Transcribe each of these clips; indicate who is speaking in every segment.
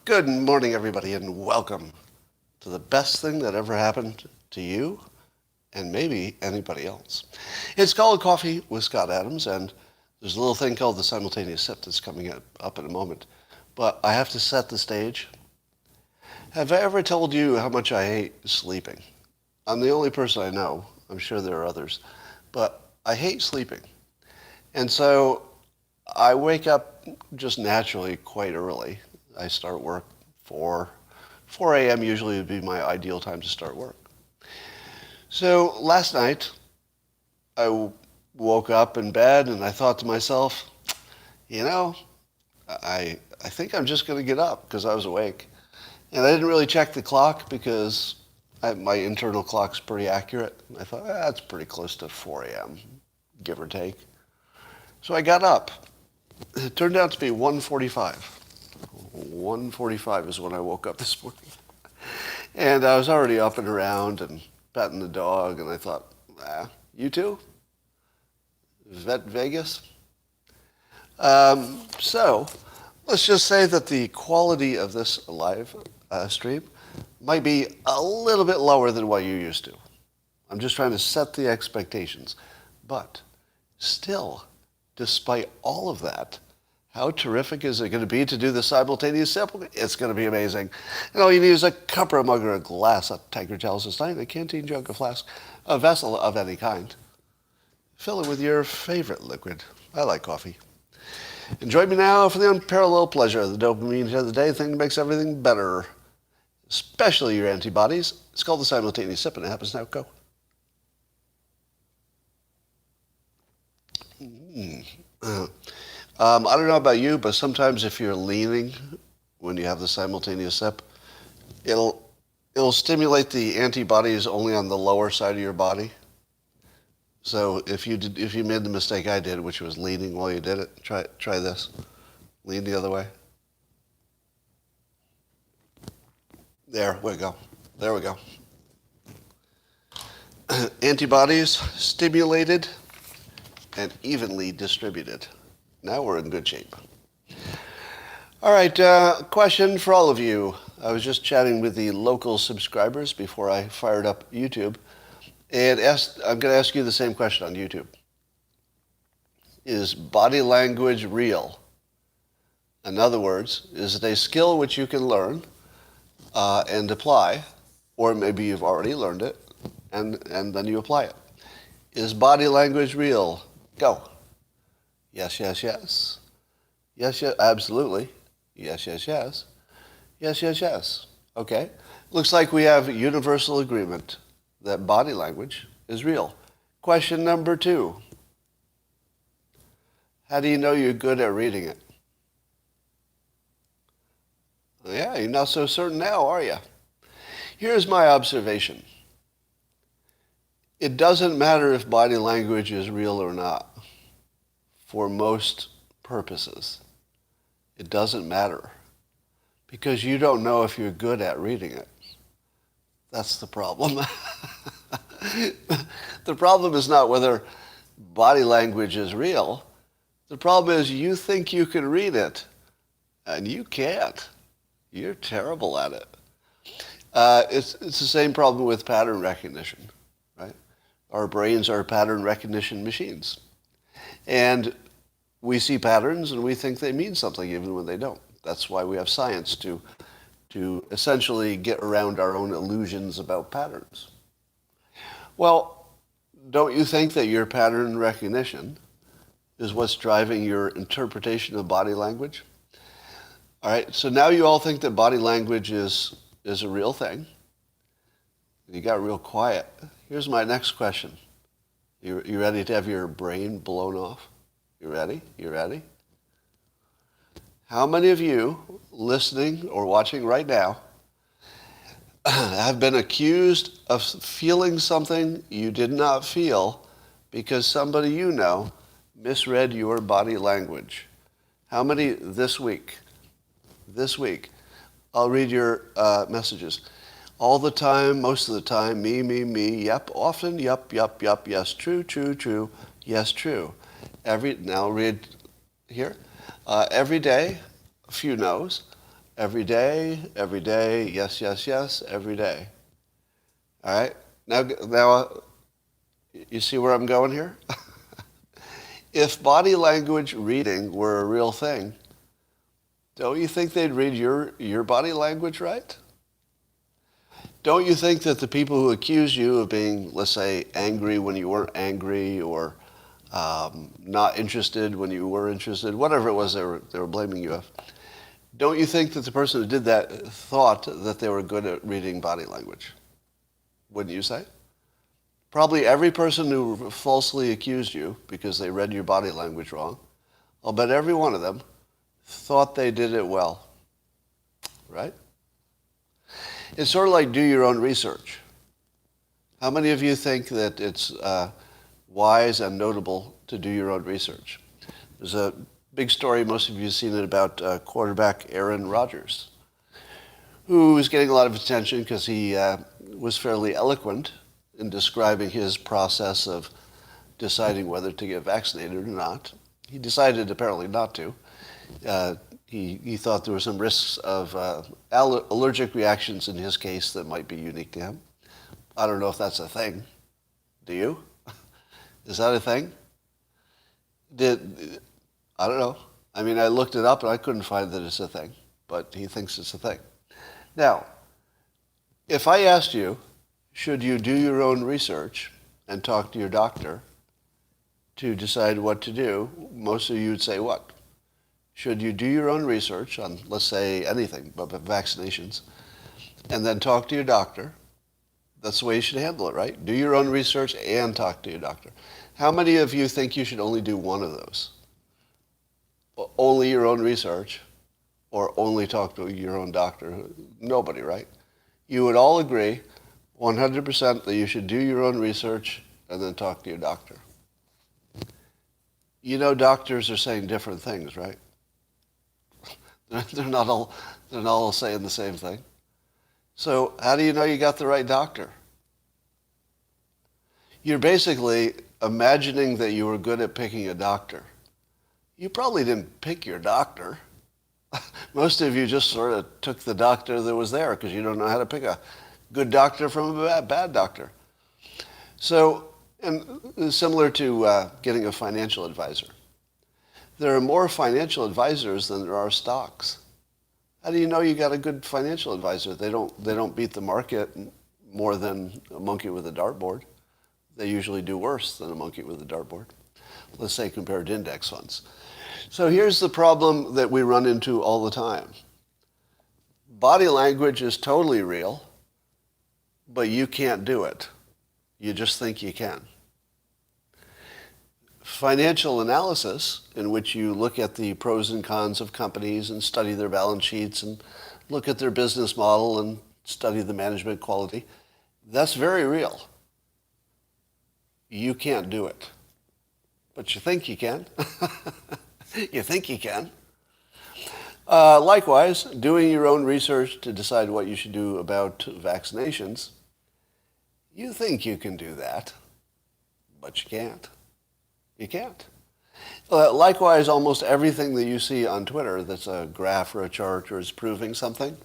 Speaker 1: Good morning, everybody, and welcome to the best thing that ever happened to you and maybe anybody else. It's called Coffee with Scott Adams, and there's a little thing called the simultaneous sip that's coming up in a moment. But I have to set the stage. Have I ever told you how much I hate sleeping? I'm the only person I know. I'm sure there are others. But I hate sleeping. And so I wake up just naturally quite early. I start work 4 a.m. usually would be my ideal time to start work. So last night, I woke up in bed and I thought to myself, I think I'm just going to get up because I was awake. And I didn't really check the clock because my internal clock's pretty accurate. I thought, that's pretty close to 4 a.m., give or take. So I got up. It turned out to be 1:45. 1:45 is when I woke up this morning. And I was already up and around and petting the dog, and I thought, you too? Vet Vegas? So let's just say that the quality of this live stream might be a little bit lower than what you're used to. I'm just trying to set the expectations. But still, despite all of that, how terrific is it going to be to do the simultaneous sip? It's going to be amazing. And all you need is a cup or a mug or a glass, a Tiger Chalice, a stein, a canteen jug, a flask, a vessel of any kind. Fill it with your favorite liquid. I like coffee. And join me now for the unparalleled pleasure of the dopamine hit of the day, thing that makes everything better, especially your antibodies. It's called the simultaneous sip, and it happens now. Go. I don't know about you, but sometimes if you're leaning when you have the simultaneous sip, it'll stimulate the antibodies only on the lower side of your body. So if you made the mistake I did, which was leaning while you did it, try this. Lean the other way. There we go. There we go. Antibodies stimulated and evenly distributed. Now we're in good shape. All right, question for all of you. I was just chatting with the local subscribers before I fired up YouTube, and I'm going to ask you the same question on YouTube. Is body language real? In other words, is it a skill which you can learn and apply, or maybe you've already learned it and then you apply it? Is body language real? Go. Yes, yes, yes. Yes, yes, absolutely. Yes, yes, yes. Yes, yes, yes. Okay. Looks like we have universal agreement that body language is real. Question number 2. How do you know you're good at reading it? Yeah, you're not so certain now, are you? Here's my observation. It doesn't matter if body language is real or not. For most purposes, it doesn't matter because you don't know if you're good at reading it. That's the problem. The problem is not whether body language is real. The problem is you think you can read it, and you can't. You're terrible at it. It's the same problem with pattern recognition, right? Our brains are pattern recognition machines. And we see patterns and we think they mean something even when they don't. That's why we have science to essentially get around our own illusions about patterns. Well, don't you think that your pattern recognition is what's driving your interpretation of body language? All right, so now you all think that body language is a real thing. You got real quiet. Here's my next question. You ready to have your brain blown off? You ready? You ready? How many of you listening or watching right now have been accused of feeling something you did not feel because somebody you know misread your body language? How many this week? This week. I'll read your messages. All the time, most of the time, me, yep, often, yep, yes, true, yes, true. Now read here. Every day, a few no's. Every day, yes, yes, yes, every day. All right? Now, you see where I'm going here? If body language reading were a real thing, don't you think they'd read your body language right? Don't you think that the people who accuse you of being, let's say, angry when you weren't angry, or not interested when you were interested, whatever it was they were blaming you of, don't you think that the person who did that thought that they were good at reading body language? Wouldn't you say? Probably every person who falsely accused you because they read your body language wrong, I'll bet every one of them thought they did it well, right? It's sort of like do your own research. How many of you think that it's wise and notable to do your own research? There's a big story, most of you have seen it, about quarterback Aaron Rodgers, who is getting a lot of attention because he was fairly eloquent in describing his process of deciding whether to get vaccinated or not. He decided apparently not to. He thought there were some risks of allergic reactions in his case that might be unique to him. I don't know if that's a thing. Do you? Is that a thing? I don't know. I mean, I looked it up and I couldn't find that it's a thing, but he thinks it's a thing. Now, if I asked you, should you do your own research and talk to your doctor to decide what to do, most of you would say what? Should you do your own research on, let's say, anything but vaccinations, and then talk to your doctor? That's the way you should handle it, right? Do your own research and talk to your doctor. How many of you think you should only do one of those? Only your own research, or only talk to your own doctor? Nobody, right? You would all agree 100% that you should do your own research and then talk to your doctor. You know, doctors are saying different things, right? They're not all saying the same thing. So how do you know you got the right doctor? You're basically imagining that you were good at picking a doctor. You probably didn't pick your doctor. Most of you just sort of took the doctor that was there because you don't know how to pick a good doctor from a bad doctor. So, and similar to getting a financial advisor. There are more financial advisors than there are stocks. How do you know you got a good financial advisor? They don't beat the market more than a monkey with a dartboard. They usually do worse than a monkey with a dartboard. Let's say compared to index funds. So here's the problem that we run into all the time. Body language is totally real, but you can't do it. You just think you can. Financial analysis, in which you look at the pros and cons of companies and study their balance sheets and look at their business model and study the management quality, that's very real. You can't do it. But you think you can. You think you can. Likewise, doing your own research to decide what you should do about vaccinations, you think you can do that, but you can't. You can't. Likewise, almost everything that you see on Twitter that's a graph or a chart or is proving something,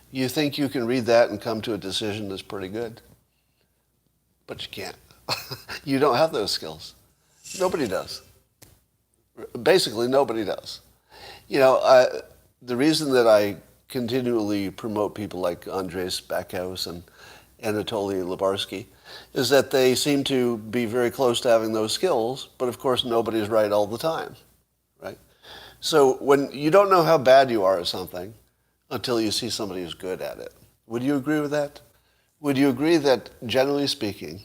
Speaker 1: you think you can read that and come to a decision that's pretty good. But you can't. You don't have those skills. Nobody does. Basically, nobody does. You know, the reason that I continually promote people like Andres Backhaus and Anatoly Labarsky is that they seem to be very close to having those skills, but of course nobody's right all the time, right? So when you don't know how bad you are at something until you see somebody who's good at it. Would you agree with that? Would you agree that, generally speaking,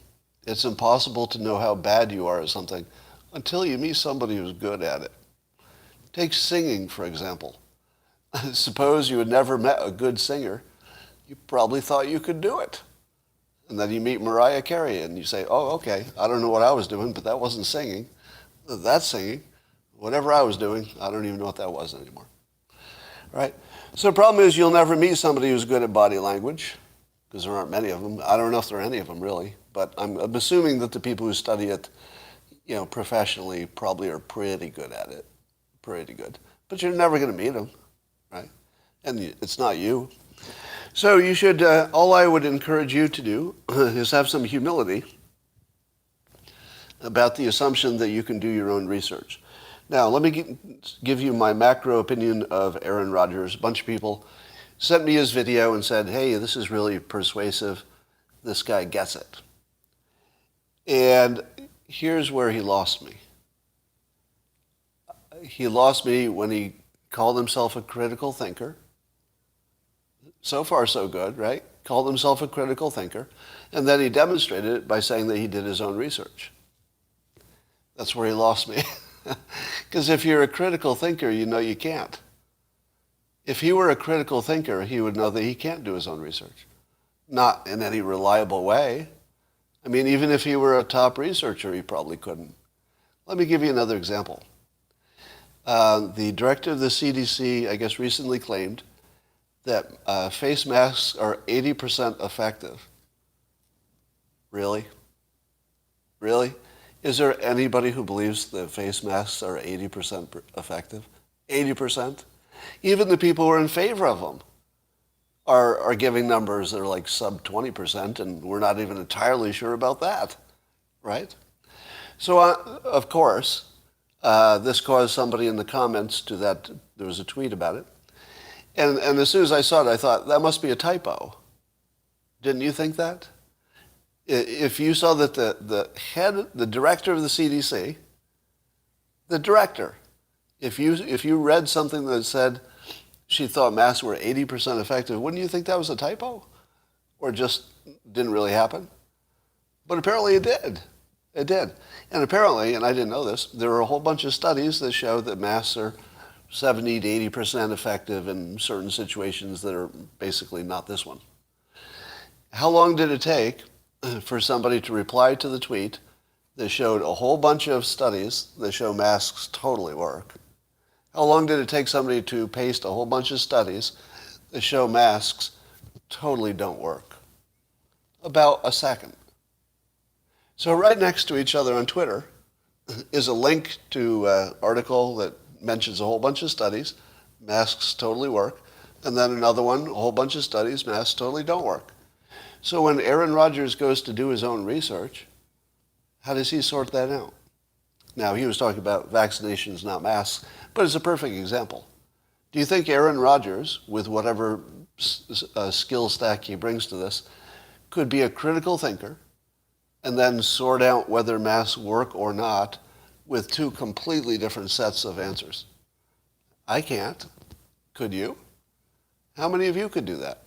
Speaker 1: it's impossible to know how bad you are at something until you meet somebody who's good at it? Take singing, for example. Suppose you had never met a good singer. You probably thought you could do it. And then you meet Mariah Carey and you say, oh, okay, I don't know what I was doing, but that wasn't singing. That's singing. Whatever I was doing, I don't even know what that was anymore. Right? So the problem is you'll never meet somebody who's good at body language, because there aren't many of them. I don't know if there are any of them, really. But I'm assuming that the people who study it, you know, professionally probably are pretty good at it. Pretty good. But you're never going to meet them, right? and it's not you. So you should, all I would encourage you to do is have some humility about the assumption that you can do your own research. Now, let me give you my macro opinion of Aaron Rodgers. A bunch of people sent me his video and said, hey, this is really persuasive. This guy gets it. And here's where he lost me. He lost me when he called himself a critical thinker. So far, so good, right? Called himself a critical thinker. And then he demonstrated it by saying that he did his own research. That's where he lost me. Because if you're a critical thinker, you know you can't. If he were a critical thinker, he would know that he can't do his own research. Not in any reliable way. I mean, even if he were a top researcher, he probably couldn't. Let me give you another example. The director of the CDC, I guess, recently claimed that face masks are 80% effective. Really? Really? Is there anybody who believes that face masks are 80% effective? 80%? Even the people who are in favor of them are giving numbers that are like sub 20%, and we're not even entirely sure about that, right? So, of course, this caused somebody in the comments to that, there was a tweet about it. And as soon as I saw it, I thought, that must be a typo. Didn't you think that? If you saw that the director of the CDC, the director, if you read something that said she thought masks were 80% effective, wouldn't you think that was a typo? Or just didn't really happen? But apparently it did. It did. And apparently, and I didn't know this, there are a whole bunch of studies that show that masks are 70 to 80% effective in certain situations that are basically not this one. How long did it take for somebody to reply to the tweet that showed a whole bunch of studies that show masks totally work? How long did it take somebody to paste a whole bunch of studies that show masks totally don't work? About a second. So right next to each other on Twitter is a link to an article that mentions a whole bunch of studies, masks totally work, and then another one, a whole bunch of studies, masks totally don't work. So when Aaron Rodgers goes to do his own research, how does he sort that out? Now, he was talking about vaccinations, not masks, but it's a perfect example. Do you think Aaron Rodgers, with whatever skill stack he brings to this, could be a critical thinker and then sort out whether masks work or not with two completely different sets of answers? I can't. Could you? How many of you could do that?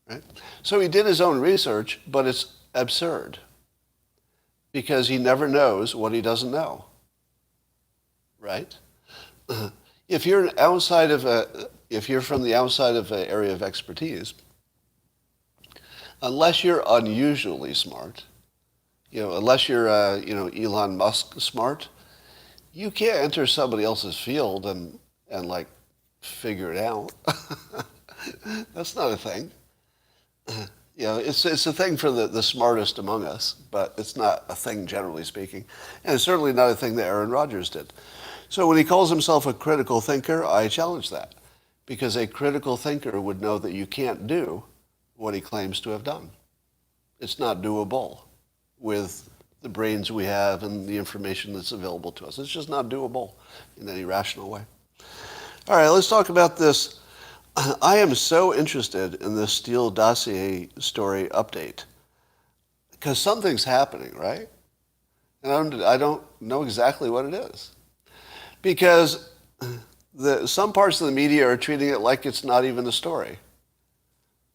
Speaker 1: Right? So he did his own research, but it's absurd because he never knows what he doesn't know. Right? If you're from the outside of an area of expertise, unless you're unusually smart, unless you're Elon Musk smart, you can't enter somebody else's field and like figure it out. That's not a thing. It's a thing for the smartest among us, but it's not a thing generally speaking. And it's certainly not a thing that Aaron Rodgers did. So when he calls himself a critical thinker, I challenge that. Because a critical thinker would know that you can't do what he claims to have done. It's not doable with the brains we have and the information that's available to us. It's just not doable in any rational way. All right, let's talk about this. I am so interested in this Steele dossier story update because something's happening, right? And I don't know exactly what it is. Because some parts of the media are treating it like it's not even a story.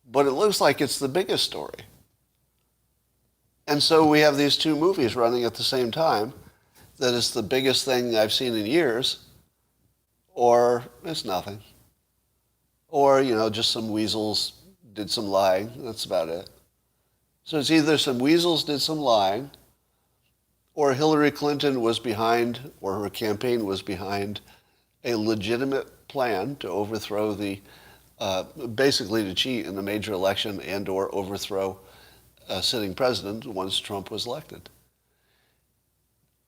Speaker 1: But it looks like it's the biggest story. And so we have these two movies running at the same time that it's the biggest thing I've seen in years, or it's nothing. Or, just some weasels did some lying. That's about it. So it's either some weasels did some lying, or Hillary Clinton was behind, or her campaign was behind, a legitimate plan to overthrow basically to cheat in the major election and or overthrow a sitting president once Trump was elected.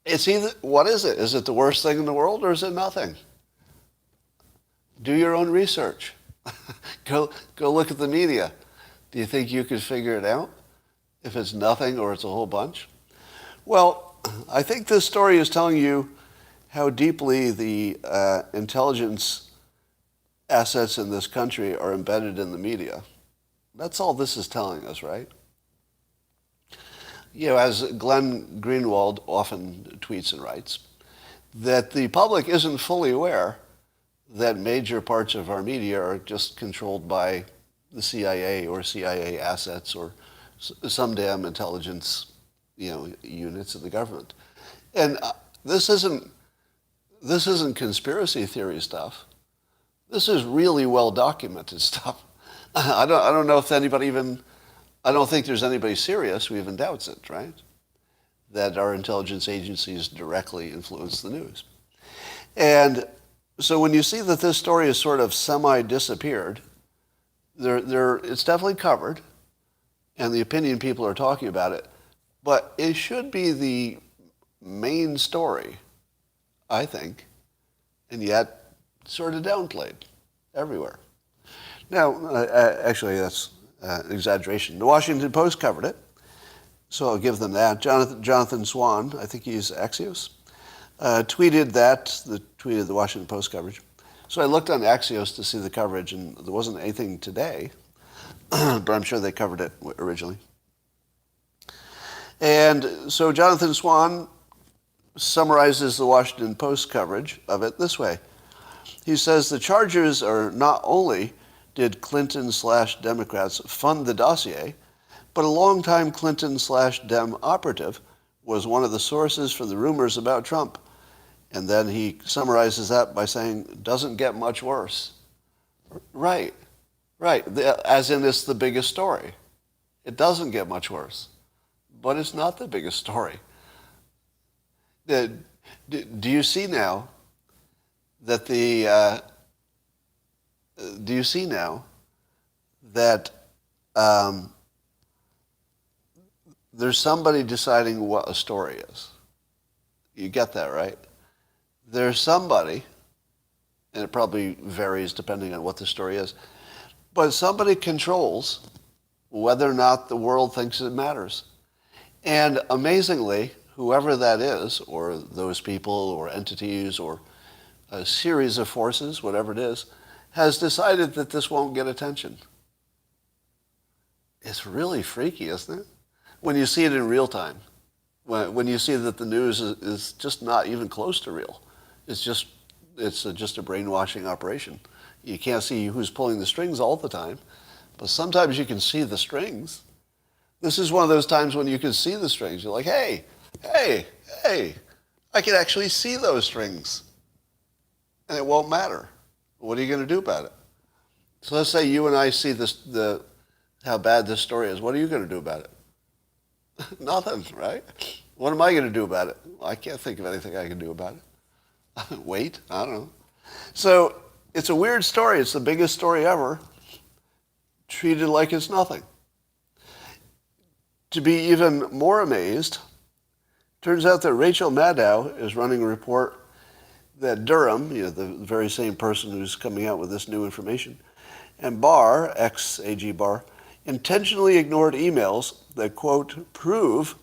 Speaker 1: It's either, what is it? Is it the worst thing in the world or is it nothing? Do your own research. Go look at the media. Do you think you could figure it out if it's nothing or it's a whole bunch? Well, I think this story is telling you how deeply the intelligence assets in this country are embedded in the media. That's all this is telling us, right? You know, as Glenn Greenwald often tweets and writes, that the public isn't fully aware that major parts of our media are just controlled by the CIA or CIA assets or some damn intelligence, units of the government. And this isn't conspiracy theory stuff. This is really well documented stuff. I don't know if anybody even, I don't think there's anybody serious who even doubts it, right? That our intelligence agencies directly influence the news. And so when you see that this story is sort of semi-disappeared, it's definitely covered, and the opinion people are talking about it, but it should be the main story, I think, and yet sort of downplayed everywhere. Now, actually, that's an exaggeration. The Washington Post covered it, so I'll give them that. Jonathan Swan, I think he's Axios, tweeted the Washington Post coverage. So I looked on Axios to see the coverage, and there wasn't anything today, but I'm sure they covered it originally. And so Jonathan Swan summarizes the Washington Post coverage of it this way. He says the charges are not only did Clinton/Democrats fund the dossier, but a longtime Clinton/Dem operative was one of the sources for the rumors about Trump. And then he summarizes that by saying, doesn't get much worse. Right. As in it's the biggest story. It doesn't get much worse. But it's not the biggest story. Do you see now that there's somebody deciding what a story is? You get that, right? There's somebody, and it probably varies depending on what the story is, but somebody controls whether or not the world thinks it matters. And amazingly, whoever that is, or those people, or entities, or a series of forces, whatever it is, has decided that this won't get attention. It's really freaky, isn't it? When you see it in real time. When you see that the news is just not even close to real. It's just a brainwashing operation. You can't see who's pulling the strings all the time, but sometimes you can see the strings. This is one of those times when you can see the strings. You're like, hey, I can actually see those strings. And it won't matter. What are you going to do about it? So let's say you and I see how bad this story is. What are you going to do about it? Nothing, right? What am I going to do about it? Well, I can't think of anything I can do about it. Wait, I don't know. So it's a weird story. It's the biggest story ever, treated like it's nothing. To be even more amazed, turns out that Rachel Maddow is running a report that Durham, the very same person who's coming out with this new information, and Barr, ex-AG Barr, intentionally ignored emails that, quote, prove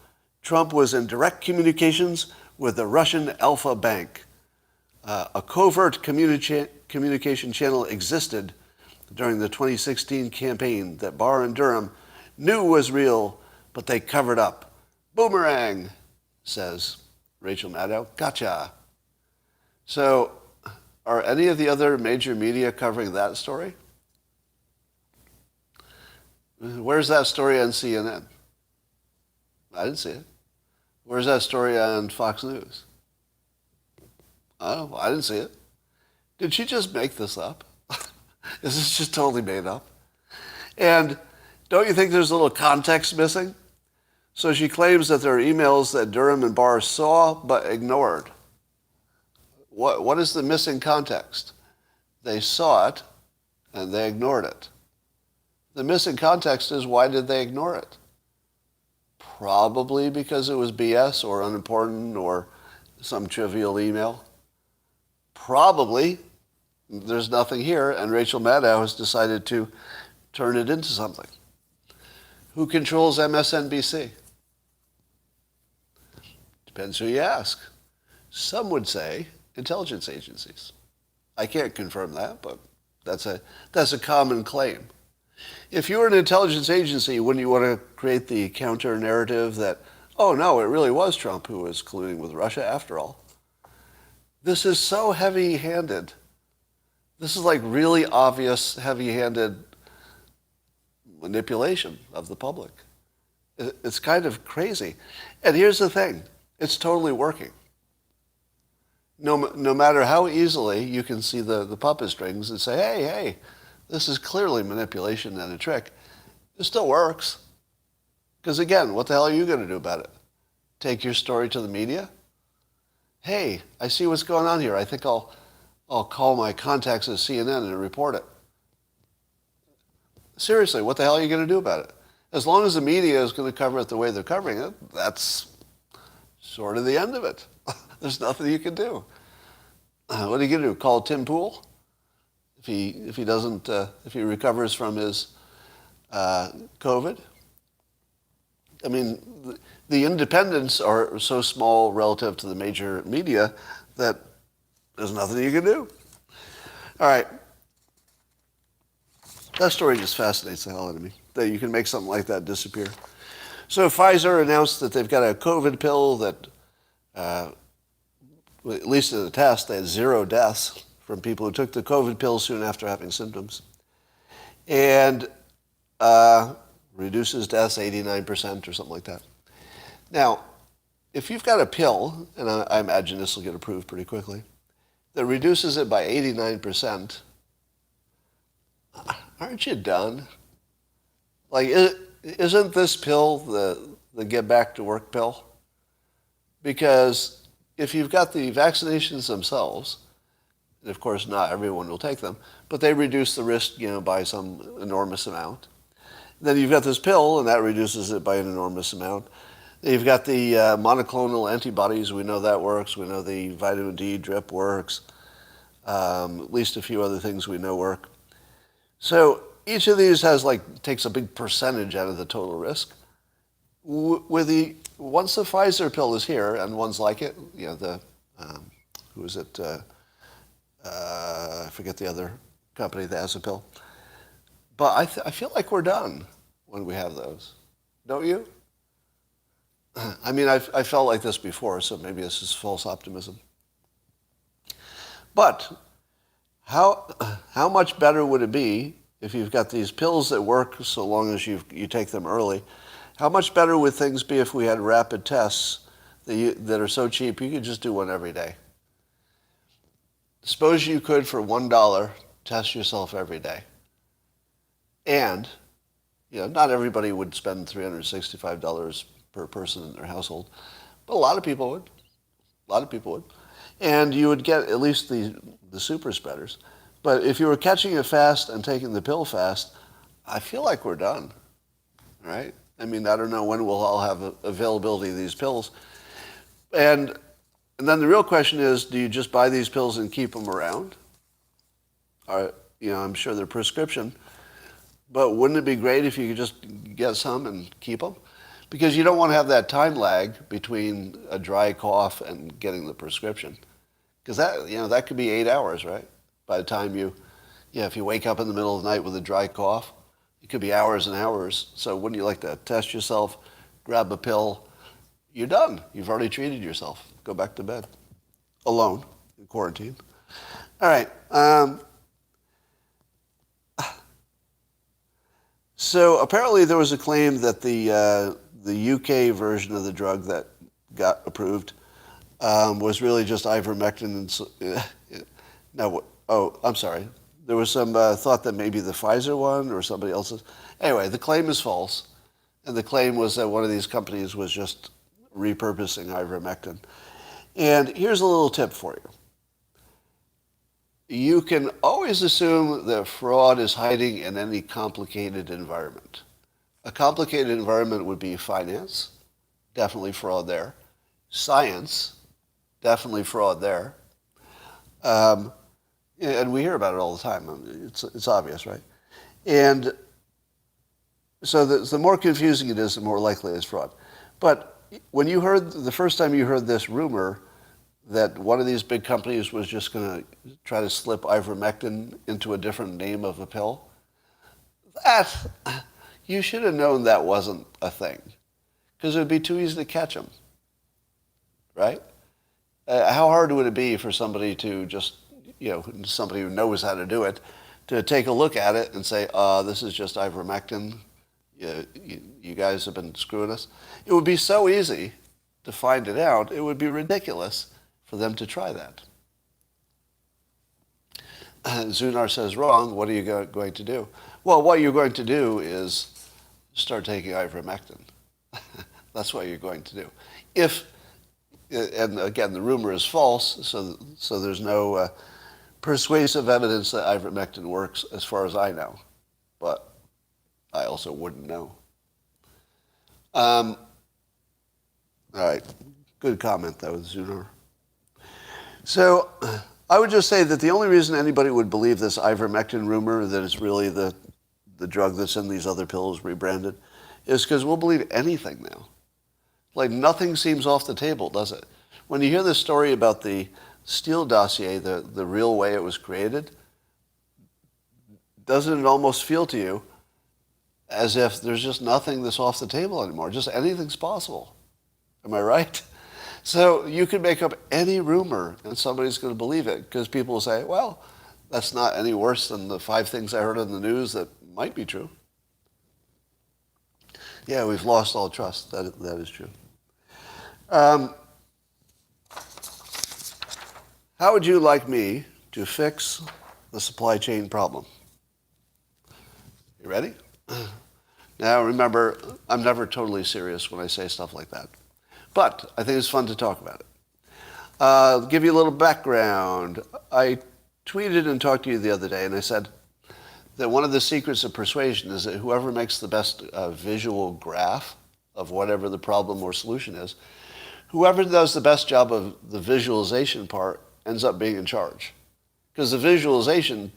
Speaker 1: Trump was in direct communications with the Russian Alpha Bank. A covert communication channel existed during the 2016 campaign that Barr and Durham knew was real, but they covered up. Boomerang, says Rachel Maddow. Gotcha. So, are any of the other major media covering that story? Where's that story on CNN? I didn't see it. Where's that story on Fox News? I don't know. I didn't see it. Did she just make this up? Is this just totally made up? And don't you think there's a little context missing? So she claims that there are emails that Durham and Barr saw but ignored. What is the missing context? They saw it and they ignored it. The missing context is, why did they ignore it? Probably because it was BS or unimportant or some trivial email. Probably there's nothing here, and Rachel Maddow has decided to turn it into something. Who controls MSNBC? Depends who you ask. Some would say intelligence agencies. I can't confirm that, but that's a common claim. If you were an intelligence agency, wouldn't you want to create the counter narrative that, oh no, it really was Trump who was colluding with Russia after all? This is so heavy-handed. This is like really obvious, heavy-handed manipulation of the public. It's kind of crazy. And here's the thing. It's totally working. No matter how easily you can see the puppet strings and say, hey, this is clearly manipulation and a trick, it still works. Because again, what the hell are you going to do about it? Take your story to the media? Hey, I see what's going on here. I think I'll call my contacts at CNN and report it. Seriously, what the hell are you going to do about it? As long as the media is going to cover it the way they're covering it, that's sort of the end of it. There's nothing you can do. What are you going to do? Call Tim Pool? If he recovers from his COVID? I mean, the independents are so small relative to the major media that there's nothing you can do. All right. That story just fascinates the hell out of me, that you can make something like that disappear. So Pfizer announced that they've got a COVID pill that, at least in the test, they had 0 deaths from people who took the COVID pill soon after having symptoms. And reduces deaths 89% or something like that. Now, if you've got a pill, and I imagine this will get approved pretty quickly, that reduces it by 89%, aren't you done? Like, isn't this pill the get back to work pill? Because if you've got the vaccinations themselves, and of course not everyone will take them, but they reduce the risk, by some enormous amount. Then you've got this pill, and that reduces it by an enormous amount. Then you've got the monoclonal antibodies. We know that works. We know the vitamin D drip works. At least a few other things we know work. So each of these takes a big percentage out of the total risk. Once the Pfizer pill is here, and one's like it, who is it? I forget the other company that has a pill. But I feel like we're done when we have those. Don't you? I mean, I felt like this before, so maybe this is false optimism. But how much better would it be if you've got these pills that work so long as you take them early? How much better would things be if we had rapid tests that are so cheap you could just do one every day? Suppose you could, for $1, test yourself every day. And, not everybody would spend $365 per person in their household, but a lot of people would. A lot of people would. And you would get at least the super spreaders. But if you were catching it fast and taking the pill fast, I feel like we're done, right? I mean, I don't know when we'll all have availability of these pills. And then the real question is, do you just buy these pills and keep them around? I'm sure they're prescription. But wouldn't it be great if you could just get some and keep them? Because you don't want to have that time lag between a dry cough and getting the prescription. Because that could be 8 hours, right? By the time if you wake up in the middle of the night with a dry cough, it could be hours and hours. So wouldn't you like to test yourself, grab a pill? You're done. You've already treated yourself. Go back to bed. Alone, in quarantine. All right. So apparently there was a claim that the UK version of the drug that got approved was really just ivermectin. I'm sorry. There was some thought that maybe the Pfizer one or somebody else's. Anyway, the claim is false. And the claim was that one of these companies was just repurposing ivermectin. And here's a little tip for you. You can always assume that fraud is hiding in any complicated environment. A complicated environment would be finance, definitely fraud there. Science, definitely fraud there. Yeah, and we hear about it all the time. I mean, it's obvious, right? And so the more confusing it is, the more likely it's fraud. But when you heard, the first time you heard this rumor that one of these big companies was just going to try to slip ivermectin into a different name of a pill, that, you should have known that wasn't a thing, because it would be too easy to catch them, right? How hard would it be for somebody to just, somebody who knows how to do it, to take a look at it and say, this is just ivermectin, you guys have been screwing us? It would be so easy to find it out, it would be ridiculous for them to try that. Zunar says, wrong, what are you going to do? Well, what you're going to do is start taking ivermectin. That's what you're going to do. And again, the rumor is false, so there's no persuasive evidence that ivermectin works as far as I know. But I also wouldn't know. All right, good comment though, Zunar. So I would just say that the only reason anybody would believe this ivermectin rumor, that it's really the drug that's in these other pills rebranded, is because we'll believe anything now. Like, nothing seems off the table, does it? When you hear this story about the Steele dossier, the real way it was created, doesn't it almost feel to you as if there's just nothing that's off the table anymore? Just anything's possible. Am I right? So you could make up any rumor and somebody's going to believe it, because people will say, well, that's not any worse than the 5 things I heard on the news that might be true. Yeah, we've lost all trust. That is true. How would you like me to fix the supply chain problem? You ready? Now, remember, I'm never totally serious when I say stuff like that. But I think it's fun to talk about it. I'll give you a little background. I tweeted and talked to you the other day, and I said that one of the secrets of persuasion is that whoever makes the best visual graph of whatever the problem or solution is, whoever does the best job of the visualization part ends up being in charge. Because the visualization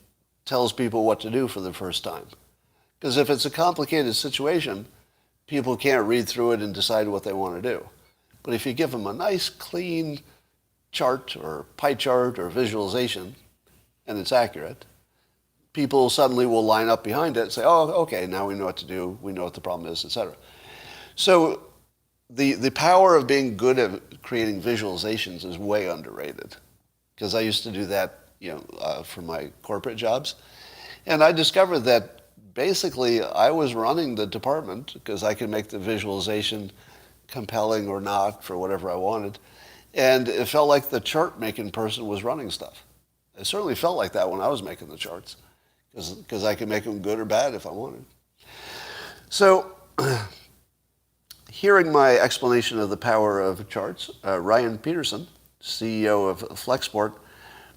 Speaker 1: tells people what to do for the first time. Because if it's a complicated situation, people can't read through it and decide what they want to do. But if you give them a nice, clean chart or pie chart or visualization, and it's accurate, people suddenly will line up behind it and say, oh, okay, now we know what to do, we know what the problem is, etc. So the power of being good at creating visualizations is way underrated. Because I used to do that, for my corporate jobs. And I discovered that basically I was running the department because I could make the visualization compelling or not for whatever I wanted. And it felt like the chart-making person was running stuff. It certainly felt like that when I was making the charts, because I could make them good or bad if I wanted. So, hearing my explanation of the power of charts, Ryan Petersen, CEO of Flexport,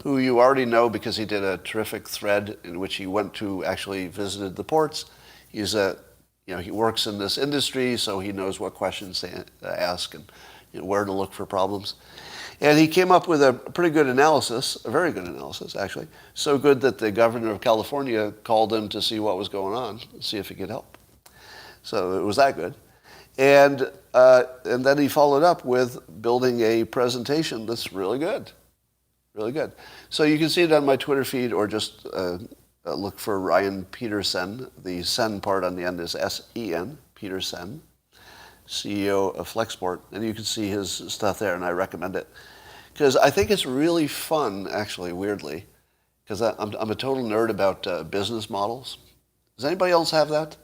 Speaker 1: who you already know because he did a terrific thread in which he went to actually visited the ports. He's he works in this industry, so he knows what questions to ask and where to look for problems. And he came up with a pretty good analysis, a very good analysis, actually. So good that the governor of California called him to see what was going on, see if he could help. So it was that good. And then he followed up with building a presentation that's really good. Really good. So you can see it on my Twitter feed, or just look for Ryan Petersen. The sen part on the end is S-E-N, Petersen, CEO of Flexport. And you can see his stuff there, and I recommend it. Because I think it's really fun, actually, weirdly. Because I'm a total nerd about business models. Does anybody else have that?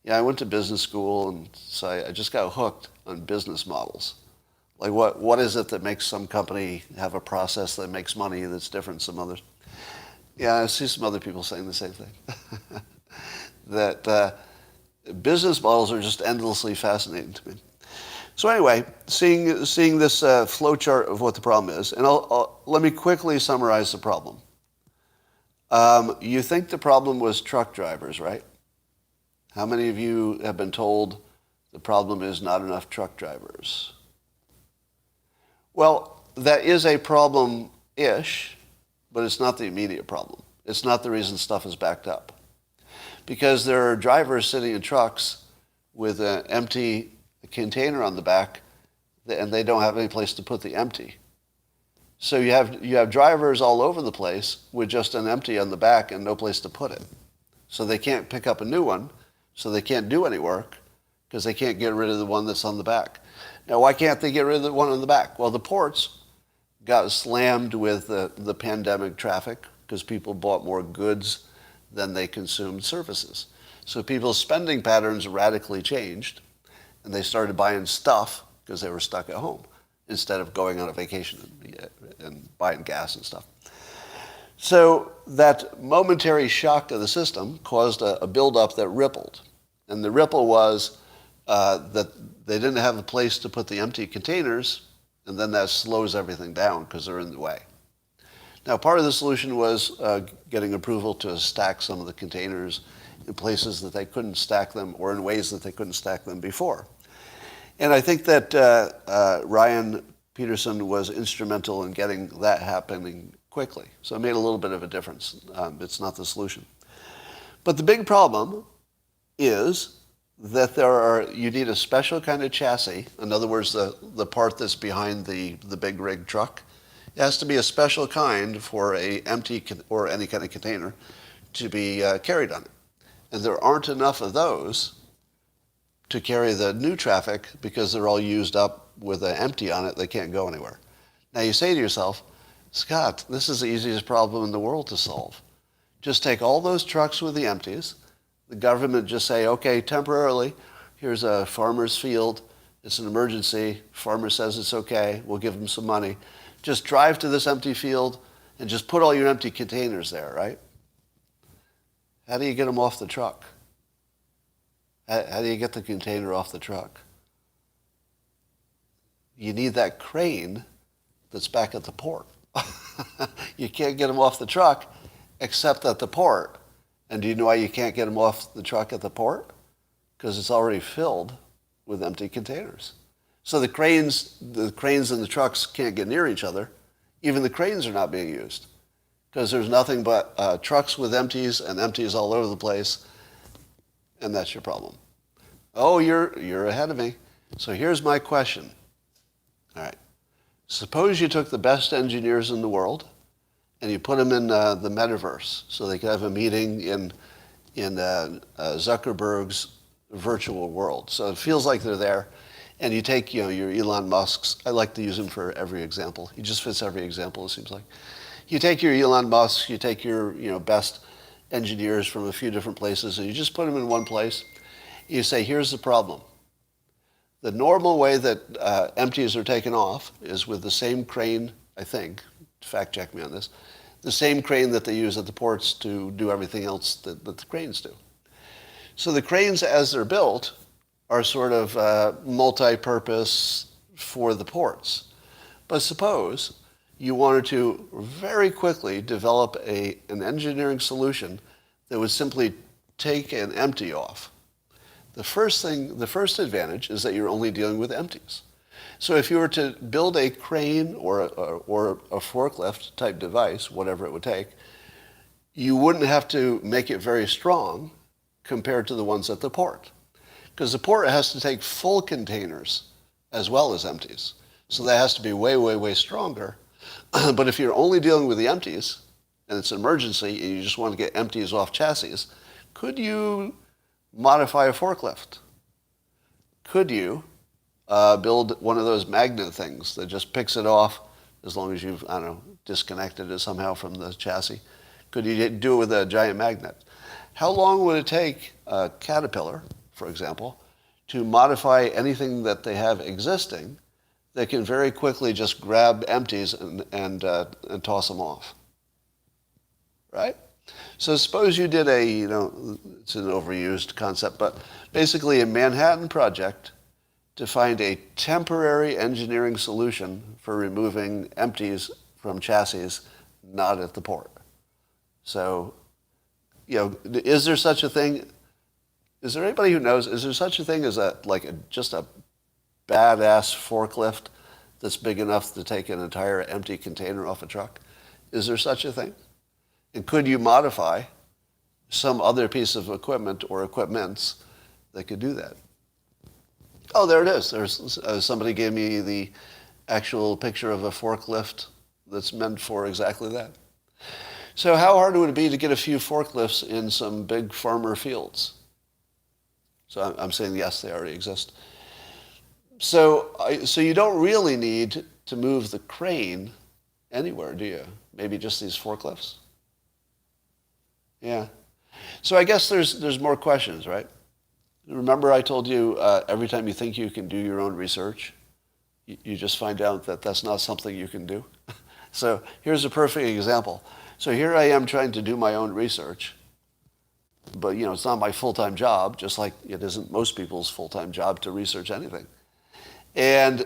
Speaker 1: Yeah, I went to business school, and so I just got hooked on business models. Like, what is it that makes some company have a process that makes money that's different from some others? Yeah, I see some other people saying the same thing. That business models are just endlessly fascinating to me. So anyway, seeing this flow chart of what the problem is, and let me quickly summarize the problem. You think the problem was truck drivers, right? How many of you have been told the problem is not enough truck drivers? Well, that is a problem-ish, but it's not the immediate problem. It's not the reason stuff is backed up. Because there are drivers sitting in trucks with an empty container on the back, and they don't have any place to put the empty. So you have drivers all over the place with just an empty on the back and no place to put it. So they can't pick up a new one, so they can't do any work because they can't get rid of the one that's on the back. Now, why can't they get rid of the one on the back? Well, the ports got slammed with the pandemic traffic because people bought more goods than they consumed services. So people's spending patterns radically changed, and they started buying stuff because they were stuck at home instead of going on a vacation and buying gas and stuff. So that momentary shock to the system caused a buildup that rippled. And the ripple was that they didn't have a place to put the empty containers, and then that slows everything down because they're in the way. Now, part of the solution was getting approval to stack some of the containers in places that they couldn't stack them or in ways that they couldn't stack them before. And I think that Ryan Petersen was instrumental in getting that happening quickly. So it made a little bit of a difference. It's not the solution. But the big problem is that you need a special kind of chassis. In other words, the part that's behind the big rig truck. It has to be a special kind for a empty or any kind of container to be carried on it. And there aren't enough of those to carry the new traffic because they're all used up with an empty on it. They can't go anywhere. Now you say to yourself, Scott, this is the easiest problem in the world to solve. Just take all those trucks with the empties. The government just say, okay, temporarily, here's a farmer's field. It's an emergency. Farmer says it's okay. We'll give them some money. Just drive to this empty field and just put all your empty containers there, right? How do you get them off the truck? How do you get the container off the truck? You need that crane that's back at the port. You can't get them off the truck except at the port. And do you know why you can't get them off the truck at the port? Because it's already filled with empty containers. So the cranes and the trucks can't get near each other. Even the cranes are not being used because there's nothing but trucks with empties and empties all over the place, and that's your problem. Oh, you're ahead of me. So here's my question. All right. Suppose you took the best engineers in the world and you put them in the metaverse so they could have a meeting in Zuckerberg's virtual world. So it feels like they're there. And you take, your Elon Musks. I like to use him for every example. He just fits every example, it seems like. You take your Elon Musks, you take your, best engineers from a few different places, and you just put them in one place. You say, here's the problem. The normal way that empties are taken off is with the same crane, I think, fact check me on this, the same crane that they use at the ports to do everything else that the cranes do. So the cranes, as they're built, are sort of multi-purpose for the ports. But suppose you wanted to very quickly develop an engineering solution that would simply take an empty off. The first advantage is that you're only dealing with empties. So if you were to build a crane or a forklift type device, whatever it would take, you wouldn't have to make it very strong compared to the ones at the port. Because the port has to take full containers as well as empties. So that has to be way, way, way stronger. But if you're only dealing with the empties, and it's an emergency, and you just want to get empties off chassis, could you modify a forklift? Could you build one of those magnet things that just picks it off as long as you've, disconnected it somehow from the chassis? Could you do it with a giant magnet? How long would it take Caterpillar, for example, to modify anything that they have existing that can very quickly just grab empties and toss them off? Right? So suppose you did it's an overused concept, but basically a Manhattan Project to find a temporary engineering solution for removing empties from chassis not at the port. So, is there such a thing? Is there anybody who knows, is there such a thing as just a badass forklift that's big enough to take an entire empty container off a truck? Is there such a thing? And could you modify some other piece of equipment or equipments that could do that? Oh, there it is. There's somebody gave me the actual picture of a forklift that's meant for exactly that. So how hard would it be to get a few forklifts in some big farmer fields? So I'm saying yes, they already exist. So you don't really need to move the crane anywhere, do you? Maybe just these forklifts? Yeah. So I guess there's more questions, right? Remember I told you every time you think you can do your own research, you just find out that that's not something you can do. So here's a perfect example. So here I am trying to do my own research, but it's not my full-time job, just like it isn't most people's full-time job to research anything. And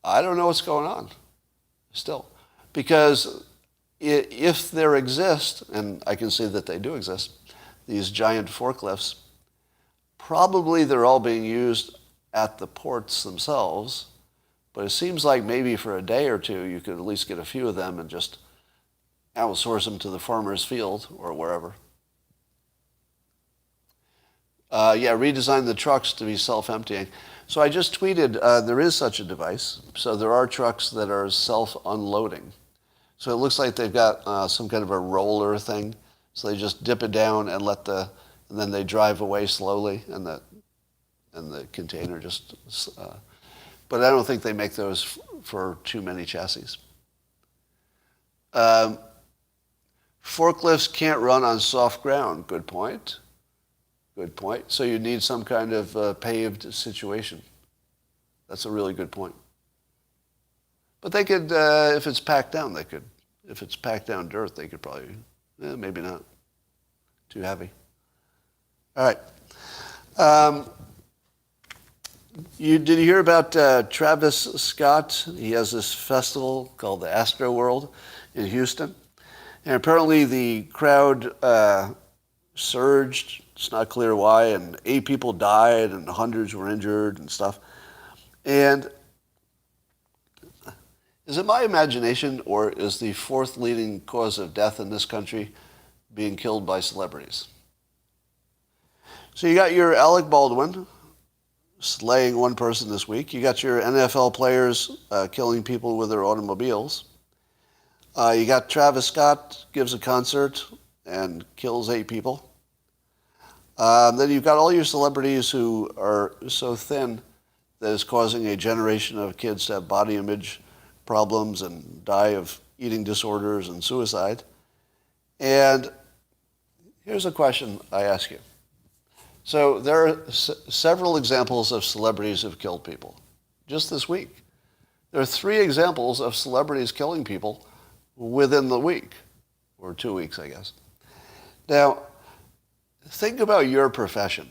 Speaker 1: I don't know what's going on still, because if there exist, and I can see that they do exist, these giant forklifts, probably they're all being used at the ports themselves, but it seems like maybe for a day or two you could at least get a few of them and just outsource them to the farmer's field or wherever. Redesign the trucks to be self-emptying. So I just tweeted there is such a device. So there are trucks that are self-unloading. So it looks like they've got some kind of a roller thing. So they just dip it down and and then they drive away slowly, and the container just. But I don't think they make those for too many chassis. Forklifts can't run on soft ground. Good point. Good point. So you need some kind of paved situation. That's a really good point. But they could, if it's packed down, they could. If it's packed down dirt, they could probably, maybe not. Too heavy. All right. Did you hear about Travis Scott? He has this festival called the Astro World in Houston. And apparently the crowd surged. It's not clear why. And 8 people died and hundreds were injured and stuff. And is it my imagination, or is the 4th leading cause of death in this country being killed by celebrities? So you got your Alec Baldwin slaying one person this week. You got your NFL players killing people with their automobiles. You got Travis Scott gives a concert and kills 8 people. Then you've got all your celebrities who are so thin that it's causing a generation of kids to have body image problems and die of eating disorders and suicide. And here's a question I ask you. So there are several examples of celebrities who've killed people. Just this week, there are 3 examples of celebrities killing people within the week, or 2 weeks, I guess. Now, think about your profession.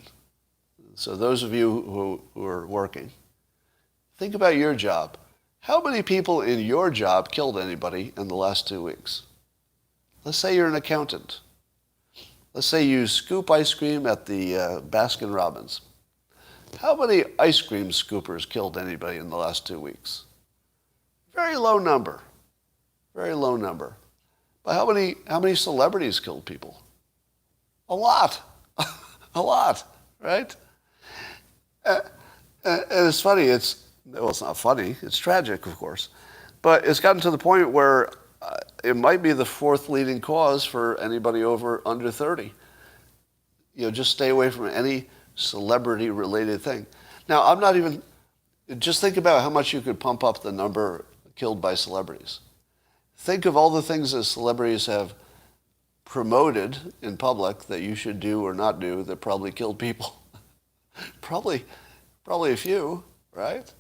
Speaker 1: So those of you who are working, think about your job. How many people in your job killed anybody in the last 2 weeks? Let's say you're an accountant. Let's say you scoop ice cream at the Baskin Robbins. How many ice cream scoopers killed anybody in the last 2 weeks? Very low number. Very low number. But how many celebrities killed people? A lot. A lot, right? And it's funny. It's not funny. It's tragic, of course. But it's gotten to the point where it might be the 4th leading cause for anybody under 30. Just stay away from any celebrity-related thing. Now, just think about how much you could pump up the number killed by celebrities. Think of all the things that celebrities have promoted in public that you should do or not do that probably killed people. Probably a few, right?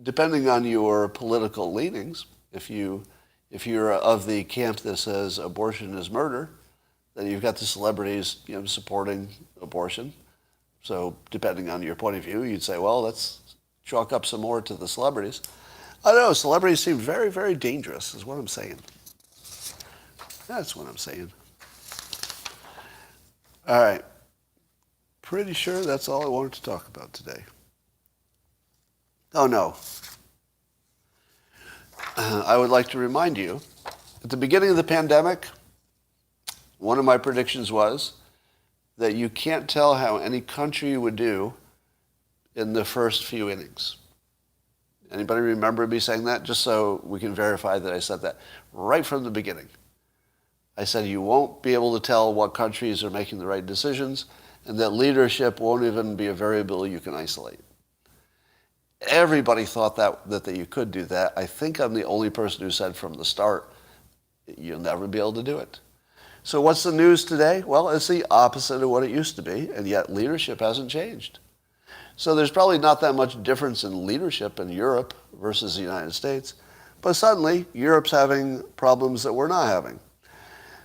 Speaker 1: Depending on your political leanings, if you're of the camp that says abortion is murder, then you've got the celebrities, supporting abortion. So depending on your point of view, you'd say, well, let's chalk up some more to the celebrities. I don't know, celebrities seem very, very dangerous, is what I'm saying. That's what I'm saying. All right. Pretty sure that's all I wanted to talk about today. Oh, no. I would like to remind you At the beginning of the pandemic, one of my predictions was that you can't tell how any country would do in the first few innings. Anybody remember me saying that? Just so we can verify that I said that right from the beginning. I said you won't be able to tell what countries are making the right decisions, and that leadership won't even be a variable you can isolate. Everybody thought that you could do that. I think I'm the only person who said from the start, you'll never be able to do it. So what's the news today? Well, it's the opposite of what it used to be, and yet leadership hasn't changed. So there's probably not that much difference in leadership in Europe versus the United States, but suddenly Europe's having problems that we're not having.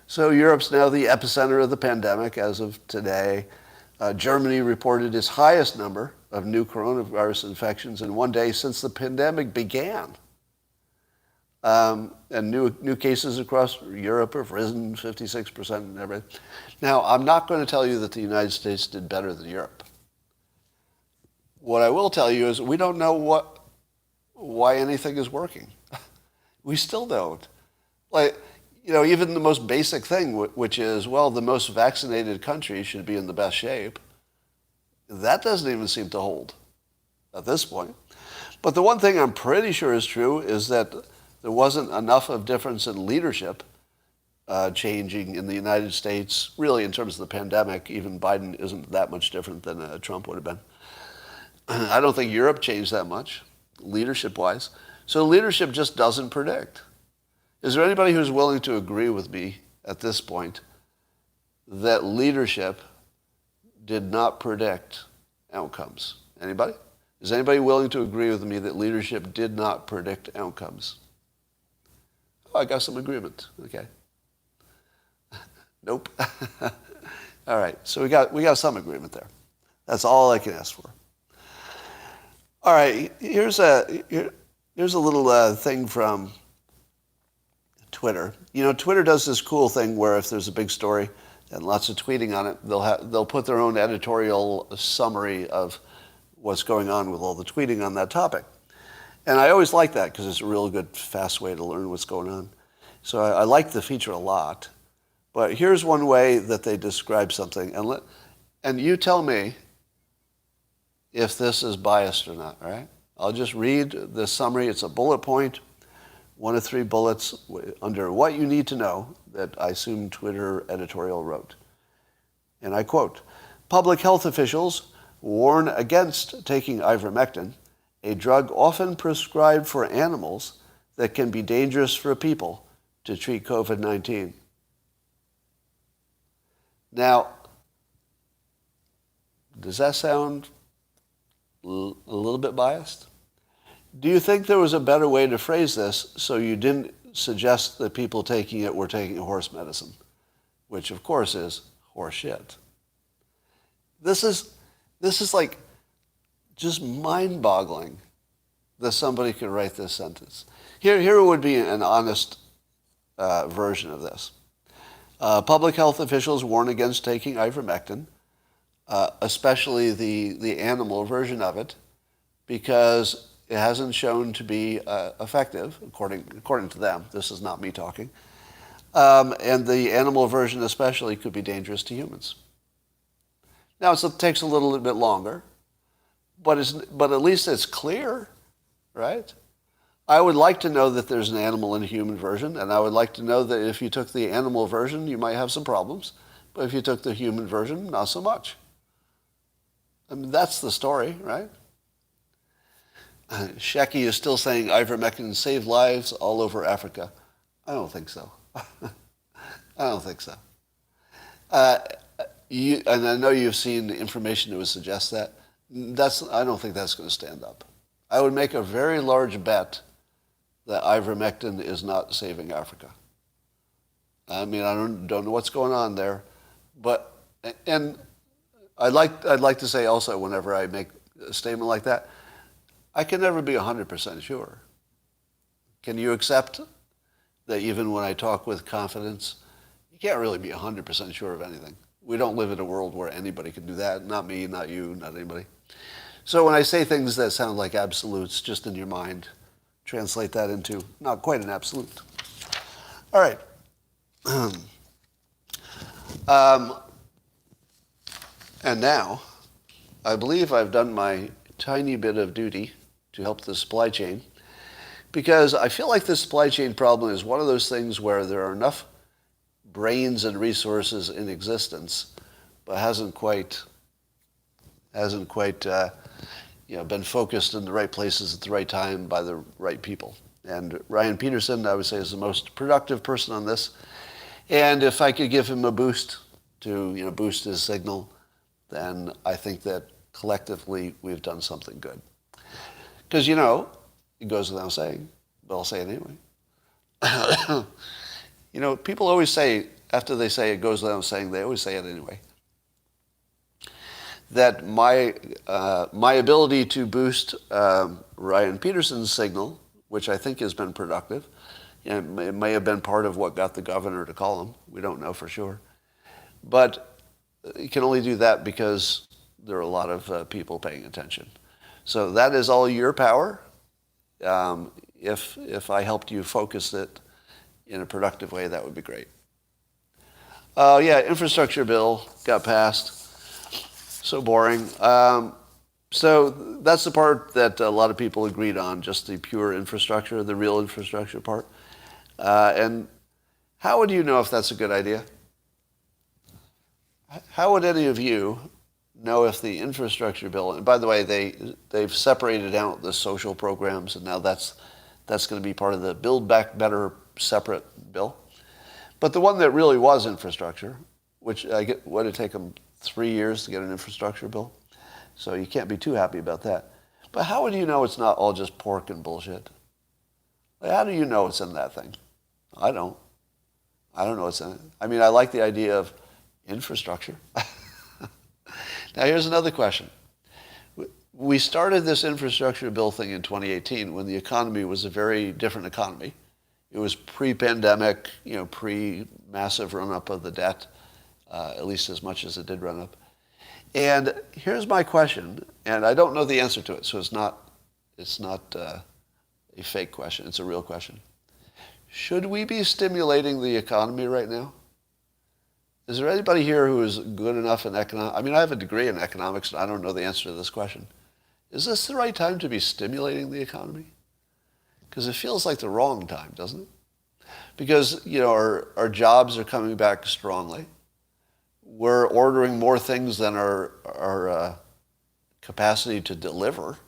Speaker 1: So Europe's now the epicenter of the pandemic as of today. Germany reported its highest number of new coronavirus infections in one day since the pandemic began. And new cases across Europe have risen 56% and everything. Now, I'm not going to tell you that the United States did better than Europe. What I will tell you is we don't know why anything is working. We still don't. Even the most basic thing, which is, well, the most vaccinated country should be in the best shape, that doesn't even seem to hold at this point. But the one thing I'm pretty sure is true is that there wasn't enough of difference in leadership changing in the United States, really in terms of the pandemic. Even Biden isn't that much different than Trump would have been. I don't think Europe changed that much, leadership-wise. So leadership just doesn't predict. Is there anybody who's willing to agree with me at this point that leadership did not predict outcomes? Anybody? Is anybody willing to agree with me that leadership did not predict outcomes? Oh, I got some agreement. Okay. Nope. All right. So we got some agreement there. That's all I can ask for. All right. Here's a little thing from Twitter. Twitter does this cool thing where if there's a big story and lots of tweeting on it, they'll put their own editorial summary of what's going on with all the tweeting on that topic. And I always like that because it's a real good, fast way to learn what's going on. So I like the feature a lot. But here's one way that they describe something. And you tell me if this is biased or not, all right? I'll just read the summary. It's a bullet point, 1 of 3 bullets under what you need to know that I assume Twitter editorial wrote. And I quote, "Public health officials warn against taking ivermectin, a drug often prescribed for animals that can be dangerous for people to treat COVID-19. Now, does that sound a little bit biased? Do you think there was a better way to phrase this so you didn't suggest that people taking it were taking horse medicine, which of course is horse shit? This is like just mind-boggling that somebody could write this sentence. Here would be an honest version of this. Public health officials warn against taking ivermectin, especially the animal version of it, because it hasn't shown to be effective, according to them. This is not me talking. And the animal version especially could be dangerous to humans. Now, it takes a little bit longer, but at least it's clear, right? I would like to know that there's an animal and human version, and I would like to know that if you took the animal version, you might have some problems, but if you took the human version, not so much. I mean, that's the story, right? Shecky is still saying ivermectin saved lives all over Africa. I don't think so. I don't think so. And I know you've seen information that would suggest that. I don't think that's going to stand up. I would make a very large bet that ivermectin is not saving Africa. I mean, I don't know what's going on there, and I'd like to say also, whenever I make a statement like that, I can never be 100% sure. Can you accept that even when I talk with confidence, you can't really be 100% sure of anything? We don't live in a world where anybody can do that. Not me, not you, not anybody. So when I say things that sound like absolutes just in your mind, translate that into not quite an absolute. All right. Um, and now, I believe I've done my tiny bit of duty to help the supply chain, because I feel like the supply chain problem is one of those things where there are enough brains and resources in existence, but hasn't quite been focused in the right places at the right time by the right people. And Ryan Petersen, I would say, is the most productive person on this. And if I could give him a boost to boost his signal, then I think that collectively we've done something good. Because it goes without saying, but I'll say it anyway. People always say, after they say it goes without saying, they always say it anyway, that my ability to boost Ryan Petersen's signal, which I think has been productive, it may have been part of what got the governor to call him. We don't know for sure. But you can only do that because there are a lot of people paying attention. So that is all your power. If I helped you focus it in a productive way, that would be great. Infrastructure bill got passed. So boring. So that's the part that a lot of people agreed on, just the pure infrastructure, the real infrastructure part. And how would you know if that's a good idea? How would any of you know if the infrastructure bill, and by the way, they've separated out the social programs, and now that's going to be part of the Build Back Better separate bill. But the one that really was infrastructure, which would it take them 3 years to get an infrastructure bill? So you can't be too happy about that. But how would you know it's not all just pork and bullshit? How do you know it's in that thing? I don't know what's in it. I mean, I like the idea of infrastructure. Now, here's another question. We started this infrastructure bill thing in 2018 when the economy was a very different economy. It was pre-pandemic, pre-massive run-up of the debt, at least as much as it did run up. And here's my question, and I don't know the answer to it, so it's not a fake question. It's a real question. Should we be stimulating the economy right now? Is there anybody here who is good enough in economics? I mean, I have a degree in economics, and I don't know the answer to this question. Is this the right time to be stimulating the economy? Because it feels like the wrong time, doesn't it? Because, our jobs are coming back strongly. We're ordering more things than our capacity to deliver.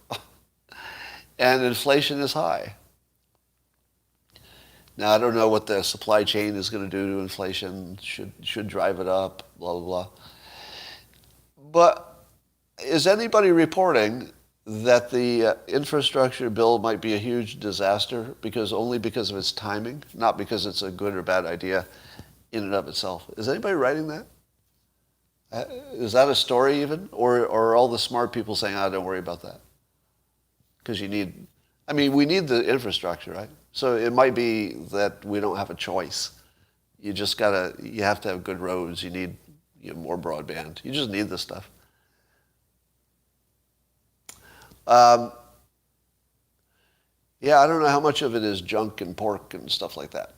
Speaker 1: And inflation is high. Now, I don't know what the supply chain is going to do to inflation, should drive it up, blah, blah, blah. But is anybody reporting that the infrastructure bill might be a huge disaster only because of its timing, not because it's a good or bad idea in and of itself? Is anybody writing that? Is that a story even? Or are all the smart people saying, don't worry about that? Because we need the infrastructure, right? So it might be that we don't have a choice. You have to have good roads. You need more broadband. You just need this stuff. I don't know how much of it is junk and pork and stuff like that.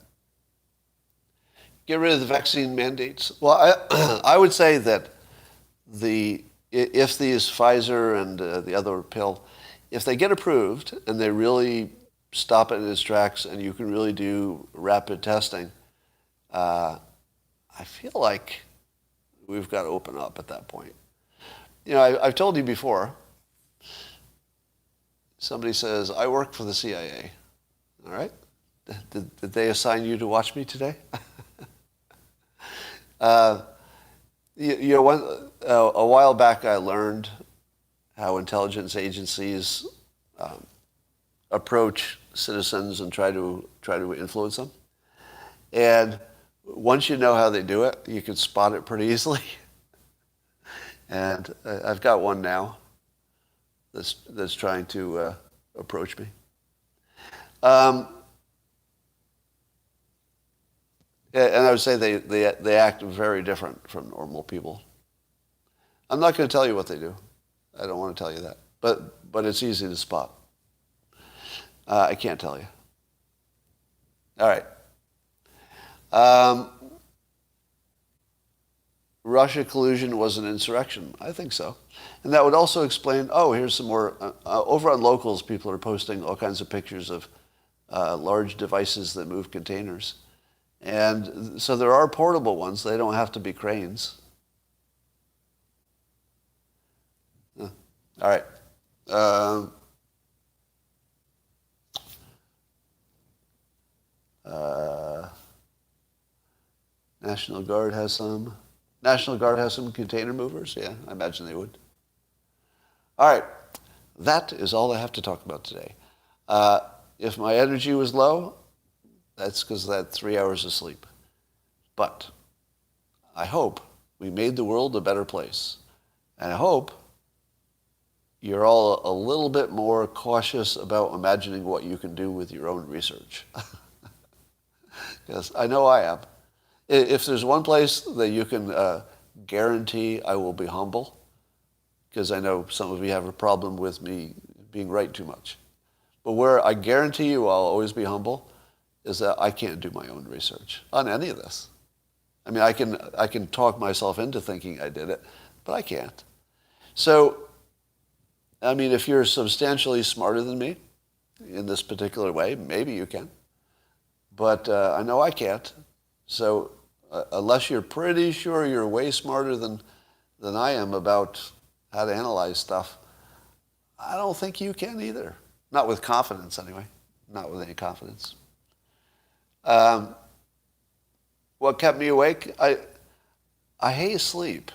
Speaker 1: Get rid of the vaccine mandates. Well, I would say that if these Pfizer and the other pill, if they get approved and they really stop it in its tracks and you can really do rapid testing, I feel like we've got to open up at that point. I've told you before, somebody says, I work for the CIA. All right? Did they assign you to watch me today? A while back I learned how intelligence agencies approach citizens and try to influence them. And once you know how they do it, you can spot it pretty easily. And I've got one now that's trying to approach me. And I would say they act very different from normal people. I'm not going to tell you what they do. I don't want to tell you that. But it's easy to spot. I can't tell you. All right. Um, Russia collusion was an insurrection. I think so. And that would also explain, here's some more. Over on Locals, people are posting all kinds of pictures of large devices that move containers. And so there are portable ones. They don't have to be cranes. All right. National Guard has some. National Guard has some container movers. Yeah, I imagine they would. All right. That is all I have to talk about today. If my energy was low, that's because I had 3 hours of sleep. But I hope we made the world a better place. And I hope you're all a little bit more cautious about imagining what you can do with your own research. Because I know I am. If there's one place that you can guarantee I will be humble, because I know some of you have a problem with me being right too much. But where I guarantee you I'll always be humble is that I can't do my own research on any of this. I mean, I can talk myself into thinking I did it, but I can't. So, I mean, if you're substantially smarter than me in this particular way, maybe you can. But I know I can't. So unless you're pretty sure you're way smarter than I am about how to analyze stuff, I don't think you can either. Not with confidence, anyway. Not with any confidence. What kept me awake? I hate sleep.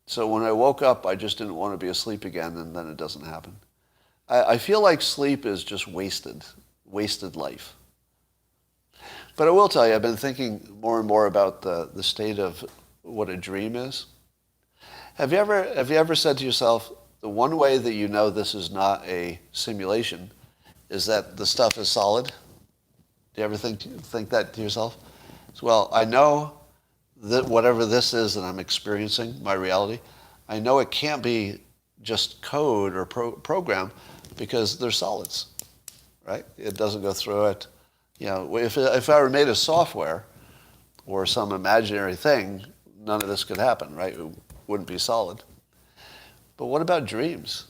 Speaker 1: So when I woke up, I just didn't want to be asleep again, and then it doesn't happen. I feel like sleep is just wasted life. But I will tell you, I've been thinking more and more about the state of what a dream is. Have you ever said to yourself, the one way that you know this is not a simulation is that the stuff is solid? Do you ever think that to yourself? Well, I know that whatever this is that I'm experiencing, my reality, I know it can't be just code or program because they're solids, right? It doesn't go through it. You know, if I were made of software or some imaginary thing, none of this could happen, right? It wouldn't be solid. But what about dreams?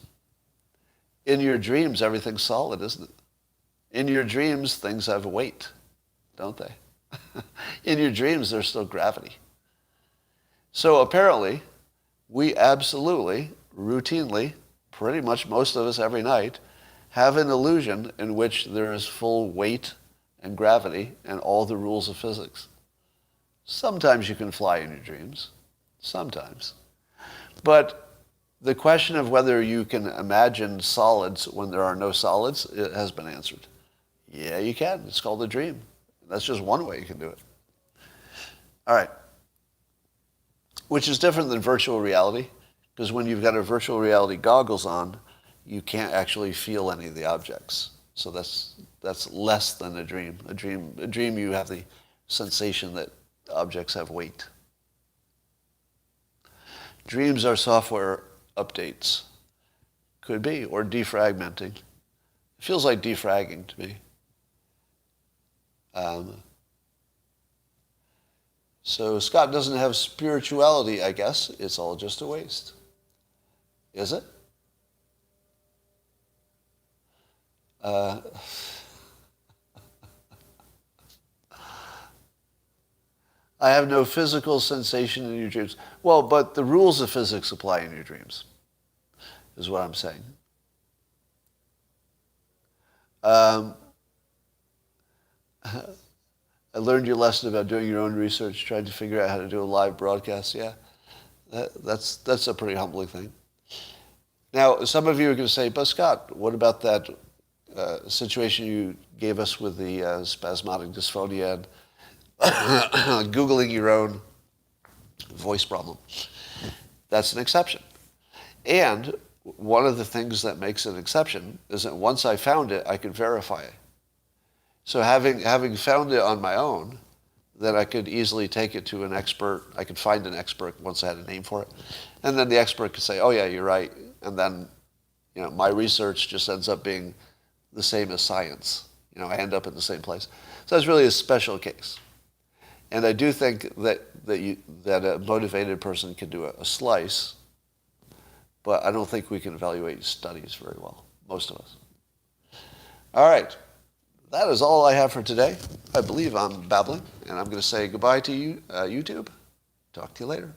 Speaker 1: In your dreams, everything's solid, isn't it? In your dreams, things have weight, don't they? In your dreams, there's still gravity. So apparently, we absolutely, routinely, pretty much most of us every night, have an illusion in which there is full weight and gravity and all the rules of physics. Sometimes you can fly in your dreams. Sometimes. But the question of whether you can imagine solids when there are no solids, it has been answered. Yeah, you can. It's called a dream. That's just one way you can do it. All right. Which is different than virtual reality, because when you've got a virtual reality goggles on, you can't actually feel any of the objects. So that's less than a dream. A dream, you have the sensation that objects have weight. Dreams are software updates. Could be, or defragmenting. It feels like defragging to me. So Scott doesn't have spirituality, I guess. It's all just a waste. Is it? I have no physical sensation in your dreams. Well, but the rules of physics apply in your dreams, is what I'm saying. I learned your lesson about doing your own research, trying to figure out how to do a live broadcast. Yeah, that's a pretty humbling thing. Now, some of you are going to say, but Scott, what about that situation you gave us with the spasmodic dysphonia and Googling your own voice problem? That's an exception. And one of the things that makes an exception is that once I found it, I could verify it. So having found it on my own, then I could easily take it to an expert. I could find an expert once I had a name for it. And then the expert could say, oh yeah, you're right. And then, my research just ends up being the same as science. I end up in the same place. So that's really a special case. And I do think that a motivated person can do a slice, but I don't think we can evaluate studies very well, most of us. All right. That is all I have for today. I believe I'm babbling, and I'm going to say goodbye to you, YouTube. Talk to you later.